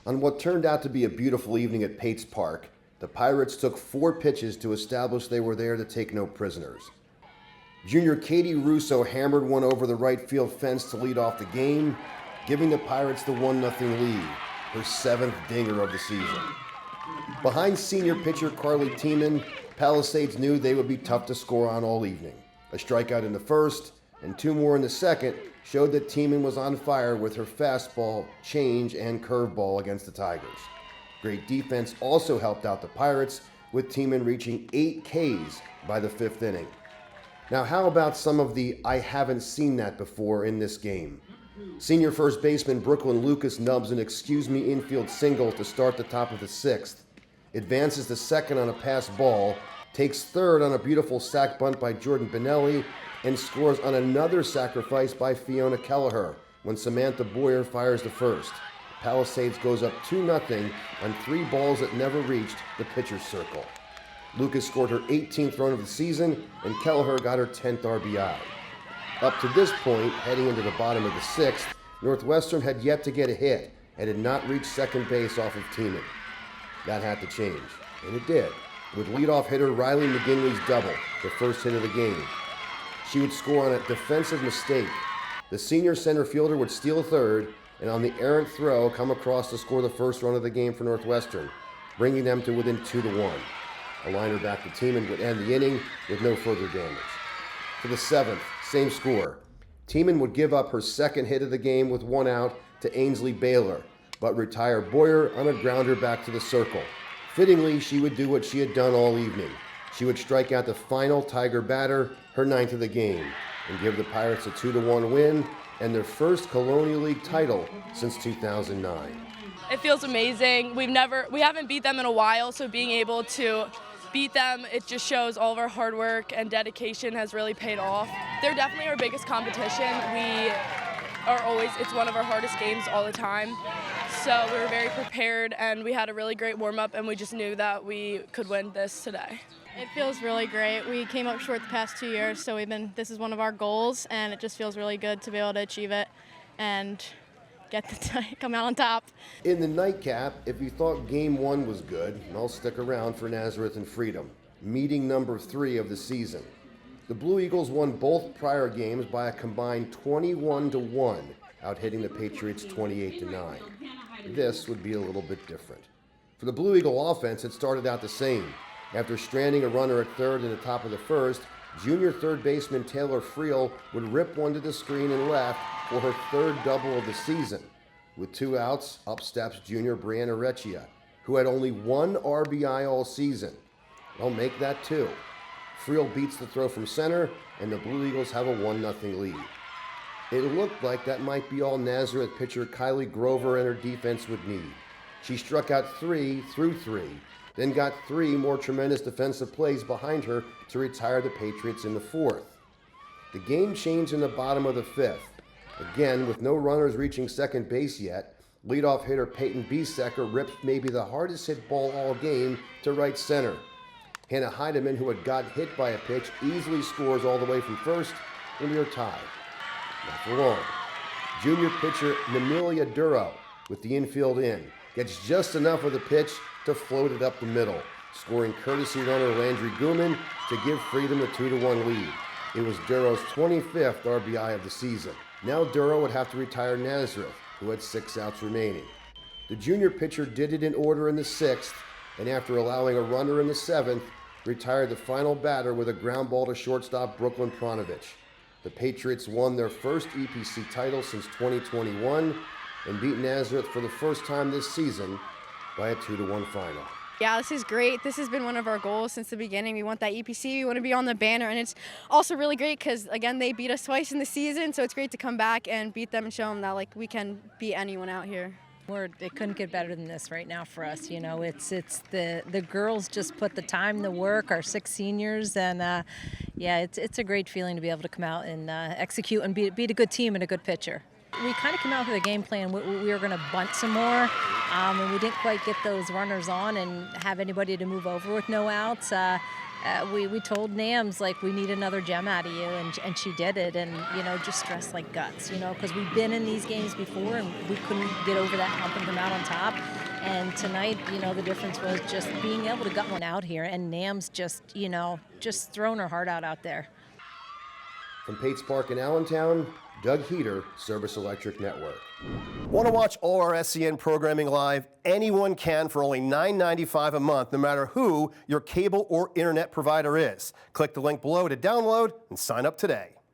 On what turned out to be a beautiful evening at Pates Park, the Pirates took 4 pitches to establish they were there to take no prisoners. Junior Katie Russo hammered one over the right field fence to lead off the game, giving the Pirates the 1-0 lead, her 7th dinger of the season. Behind senior pitcher Carly Tiemann, Palisades knew they would be tough to score on all evening. A strikeout in the first and 2 more in the second showed that Tiemann was on fire with her fastball, change, and curveball against the Tigers. Great defense also helped out the Pirates, with Tiemann reaching 8 Ks by the 5th inning. Now, how about some of the "I haven't seen that before" in this game? Senior first baseman Brooklyn Lucas nubs an excuse-me infield single to start the top of the 6th, advances to second on a pass ball, takes third on a beautiful sac bunt by Jordan Benelli, and scores on another sacrifice by Fiona Kelleher when Samantha Boyer fires to first. Palisades goes up 2-0 on 3 balls that never reached the pitcher's circle. Lucas scored her 18th run of the season, and Kelleher got her 10th RBI. Up to this point, heading into the bottom of the 6th, Northwestern had yet to get a hit and had not reached second base off of Tiemann. That had to change, and it did, with leadoff hitter Riley McGinley's double, the first hit of the game. She would score on a defensive mistake. The senior center fielder would steal third, and on the errant throw, come across to score the first run of the game for Northwestern, bringing them to within 2-1. A liner back to Tiemann would end the inning with no further damage. For the 7th, same score. Tiemann would give up her 2nd hit of the game with 1 out to Ainsley Baylor, but retire Boyer on a grounder back to the circle. Fittingly, she would do what she had done all evening. She would strike out the final Tiger batter, her 9th of the game, and give the Pirates a 2-1 win and their first Colonial League title since 2009. It feels amazing. We haven't beat them in a while, so being able to beat them, it just shows all of our hard work and dedication has really paid off. They're definitely our biggest competition. It's one of our hardest games all the time. So we were very prepared and we had a really great warm-up and we just knew that we could win this today. It feels really great. We came up short the past 2 years, so this is one of our goals, and it just feels really good to be able to achieve it and come out on top. In the nightcap, if you thought Game 1 was good, I'll stick around for Nazareth and Freedom, meeting number 3 of the season. The Blue Eagles won both prior games by a combined 21-1, out-hitting the Patriots 28-9. This would be a little bit different. For the Blue Eagle offense, it started out the same. After stranding a runner at third in the top of the first, junior third baseman Taylor Friel would rip one to the screen and left for her 3rd double of the season. With 2 outs, up steps junior Brianna Recchia, who had only 1 RBI all season. They'll make that 2. Friel beats the throw from center, and the Blue Eagles have a 1-0 lead. It looked like that might be all Nazareth pitcher Kylie Grover and her defense would need. She struck out 3 through 3, then got 3 more tremendous defensive plays behind her to retire the Patriots in the 4th. The game changed in the bottom of the 5th. Again, with no runners reaching second base yet, leadoff hitter Peyton Biesecker ripped maybe the hardest hit ball all game to right center. Hannah Heidemann, who had got hit by a pitch, easily scores all the way from first, and we are tied. Not for long. Junior pitcher Namilia Duro, with the infield in, gets just enough of the pitch to float it up the middle, scoring courtesy runner Landry Guman to give Freedom the 2-1 lead. It was Duro's 25th RBI of the season. Now Duro would have to retire Nazareth, who had 6 outs remaining. The junior pitcher did it in order in the 6th, and after allowing a runner in the 7th, retired the final batter with a ground ball to shortstop Brooklyn Pronovich. The Patriots won their first EPC title since 2021 and beat Nazareth for the first time this season by a 2-1 final. Yeah, this is great. This has been one of our goals since the beginning. We want that EPC. We want to be on the banner, and it's also really great because, again, they beat us twice in the season, so it's great to come back and beat them and show them that we can beat anyone out here. It couldn't get better than this right now for us. You know, it's the girls just put the time, the work, our 6 seniors, and it's a great feeling to be able to come out and execute and beat a good team and a good pitcher. We kind of came out with a game plan. We were going to bunt some more, and we didn't quite get those runners on and have anybody to move over with no outs. we told NAMS, like, we need another gem out of you, and she did it, and, you know, just stressed like guts, you know, because we've been in these games before, and we couldn't get over that hump and come out on top. And tonight, you know, the difference was just being able to gut one out here, and NAMS just, you know, just throwing her heart out there. From Pates Park in Allentown, Doug Heater, Service Electric Network. Want to watch all our SCN programming live? Anyone can for only $9.95 a month, no matter who your cable or internet provider is. Click the link below to download and sign up today.